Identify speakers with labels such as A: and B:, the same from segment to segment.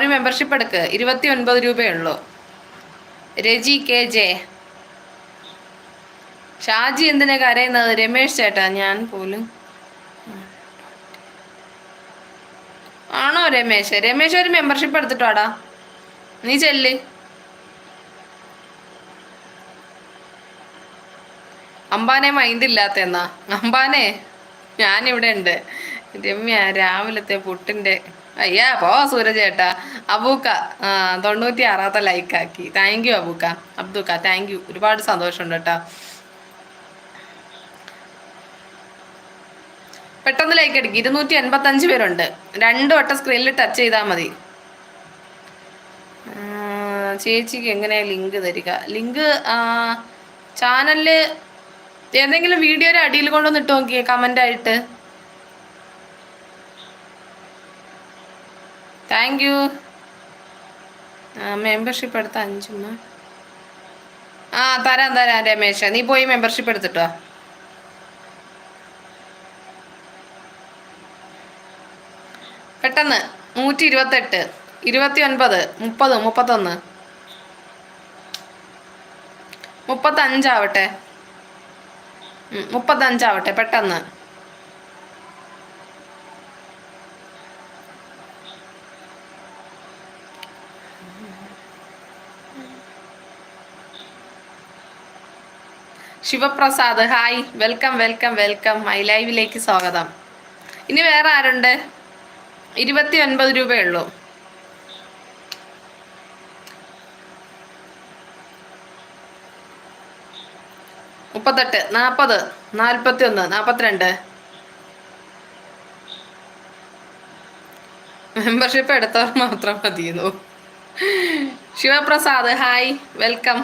A: ഒരു മെമ്പർഷിപ്പ് എടുക്ക്. 29 രൂപയുള്ളൂ. രജി കെ ജെ. ഷാജി എന്തിനാ കരയുന്നത്? രമേശ് ചേട്ടാ, ഞാൻ പോലും ആണോ രമേശ്? രമേശ് ഒരു മെമ്പർഷിപ്പ് എടുത്തിട്ടോടാ, നീ ചെല്ല്. അമ്പാനെ മൈൻഡ് ഇല്ലാത്തെന്നാ? അമ്പാനെ ഞാനിവിടെ ഉണ്ട്. രമ്യ രാവിലത്തെ പുട്ടിന്റെ അയ്യാ പോ സൂരജേട്ടാ. അബൂക്ക 96 ലൈക്കാക്കി. താങ്ക് യു അബൂക്ക. അബ്ദുക്ക താങ്ക് യു, ഒരുപാട് സന്തോഷമുണ്ട് കേട്ടോ. പെട്ടെന്ന് ലൈക്ക് അടിക്കും. 285 പേരുണ്ട്. 2 വട്ടം സ്ക്രീനിൽ ടച്ച് ചെയ്താൽ മതി. ചേച്ചിക്ക് എങ്ങനെയാ ലിങ്ക് തരിക? ലിങ്ക് ചാനലില് ഏതെങ്കിലും വീഡിയോയുടെ അടിയിൽ കൊണ്ടൊന്ന് ഇട്ട് നോക്കിയേ കമന്റ് ആയിട്ട്. Thank you. മെമ്പർഷിപ്പ് എടുത്ത 5 തരാം രമേശ, നീ പോയി മെമ്പർഷിപ്പ് എടുത്തിട്ടോ. പെട്ടെന്ന് 128, 29, 30, 31, 35 ആവട്ടെ. 35 ആവട്ടെ പെട്ടെന്ന്. Shivaprasad hi, welcome welcome welcome. My ലൈവിലേക്ക് സ്വാഗതം. ഇനി വേറെ ആരുണ്ട്? 29 രൂപയുള്ളൂ. മുപ്പത്തെട്ട്, 40, 41, 42. മെമ്പർഷിപ്പ് എടുത്തവർ മാത്രം മതിയെന്നു. Shivaprasad hi, welcome.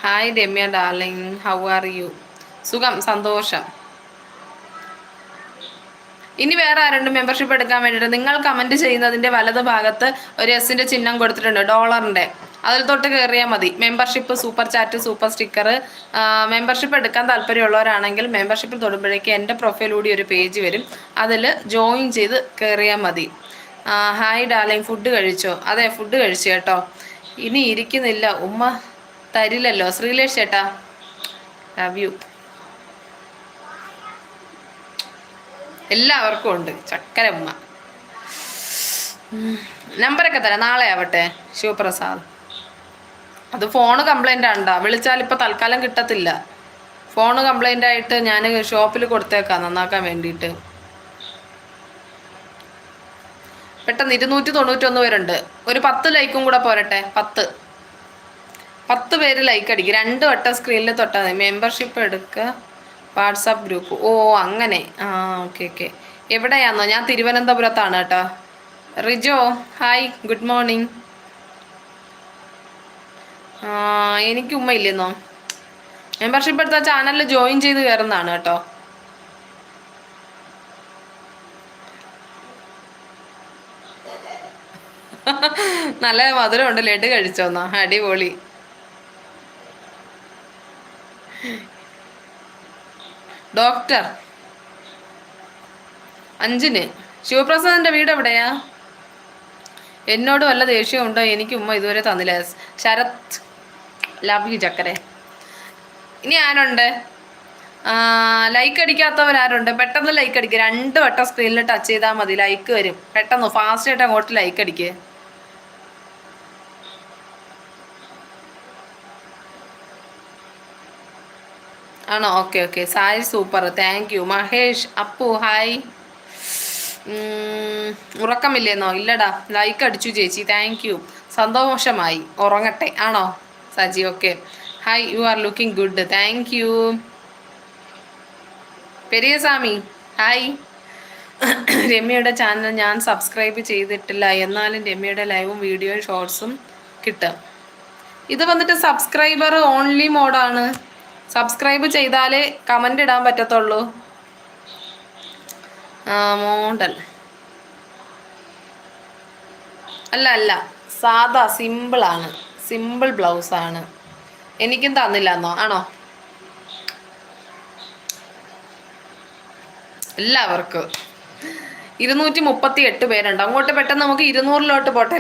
A: Hi Ramya darling, how are you? സുഖം, സന്തോഷം. ഇനി വേറെ ആരുണ്ട് മെമ്പർഷിപ്പ് എടുക്കാൻ വേണ്ടിയിട്ട്? നിങ്ങൾ കമന്റ് ചെയ്യുന്നതിന്റെ വലത് ഭാഗത്ത് ഒരു എസിന്റെ ചിഹ്നം കൊടുത്തിട്ടുണ്ട്, ഡോളറിന്റെ. അതിൽ തൊട്ട് കയറിയാൽ മതി. Membership, super chat, super sticker. Membership എടുക്കാൻ താല്പര്യമുള്ളവരാണെങ്കിൽ മെമ്പർഷിപ്പിൽ തൊടുമ്പോഴേക്ക് എൻ്റെ പ്രൊഫൈൽ കൂടി ഒരു പേജ് വരും, അതിൽ ജോയിൻ ചെയ്ത് കയറിയാൽ മതി. ഹായ് ഡാർലിംഗ്, ഫുഡ് കഴിച്ചോ? അതെ ഫുഡ് കഴിച്ചു കേട്ടോ. ഇനി ഇരിക്കുന്നില്ല, ഉമ്മ തരില്ലല്ലോ. ശ്രീലേഷ് ചേട്ടാ ലവ് യു. എല്ലാവർക്കും ഉണ്ട് ചക്കര ഉമ്മ. നമ്പറൊക്കെ തരാം, നാളെ ആവട്ടെ. ശിവപ്രസാദ്, അത് ഫോണ് കംപ്ലൈൻ്റ് ആണ്ടാ. വിളിച്ചാൽ ഇപ്പം തൽക്കാലം കിട്ടത്തില്ല. ഫോണ് കംപ്ലൈൻ്റ് ആയിട്ട് ഞാൻ ഷോപ്പിൽ കൊടുത്തേക്കാം നന്നാക്കാൻ വേണ്ടിയിട്ട്. പെട്ടെന്ന് 291 പേരുണ്ട്. ഒരു 10 ലൈക്കും കൂടെ പോരട്ടെ. 10 പേര് ലൈക്ക് അടിക്കും. 2 വട്ടം സ്ക്രീനിൽ തൊട്ടാൽ മതി. മെമ്പർഷിപ്പ് എടുക്കുക, വാട്സാപ്പ് ഗ്രൂപ്പ്. ഓ അങ്ങനെ. ഓക്കെ. എവിടെയാന്നോ? ഞാൻ തിരുവനന്തപുരത്താണ് കേട്ടോ. Rijo hi, good morning. എനിക്ക് ഉമ്മ ഇല്ലെന്നോ? മെമ്പർഷിപ്പ് എടുത്ത ചാനലിൽ ജോയിൻ ചെയ്ത് കയറുന്നതാണ് കേട്ടോ. നല്ല മധുരമുണ്ട്, ലഡു കഴിച്ചോന്നോ? അടിപൊളി. ഡോക്ടർ 5-ന്. ശിവപ്രസാദിന്റെ വീട് എവിടെയാ? എന്നോട് വല്ല ദേഷ്യമുണ്ടോ? എനിക്ക് ഉമ്മ ഇതുവരെ തന്നില്ല. ശരത് ലവ് യു ചക്കരെ. ഇനി ആരുണ്ട്? ലൈക്ക് അടിക്കാത്തവരാരുണ്ട്? പെട്ടെന്ന് ലൈക്ക് അടിക്കുക. 2 വട്ടം സ്ക്രീനിൽ ടച്ച് ചെയ്താൽ മതി, ലൈക്ക് വരും. പെട്ടെന്ന് ഫാസ്റ്റ് ആയിട്ട് അങ്ങോട്ട് ലൈക്ക് അടിക്കുക. ആണോ? Okay. Sari super, thank you. Mahesh Appu hi. ഉറക്കമില്ലേന്നോ? ഇല്ലടാ, ലൈക്ക് അടിച്ചു ചേച്ചി, താങ്ക് യു. സന്തോഷമായി, ഉറങ്ങട്ടെ. ആണോ Saji? Okay. Hi, you are looking good, thank you. Periyaswamy hi. രമ്യയുടെ ചാനൽ ഞാൻ സബ്സ്ക്രൈബ് ചെയ്തിട്ടില്ല, എന്നാലും രമ്യയുടെ ലൈവും വീഡിയോയും ഷോർട്സും കിട്ടും. ഇത് വന്നിട്ട് സബ്സ്ക്രൈബർ ഓൺലി മോഡാണ്. സബ്സ്ക്രൈബ് ചെയ്താലേ കമൻ്റ് ഇടാൻ പറ്റത്തുള്ളൂ. മോഡൽ അല്ല, സാധാ സിമ്പിളാണ്. സിമ്പിൾ ബ്ലൗസാണ്. എനിക്കും തന്നില്ല എന്നോ? ആണോ? എല്ലാവർക്കും 238 പേരുണ്ട്. അങ്ങോട്ട് പെട്ടെന്ന് നമുക്ക് 200-ലോട്ട് പോട്ടെ.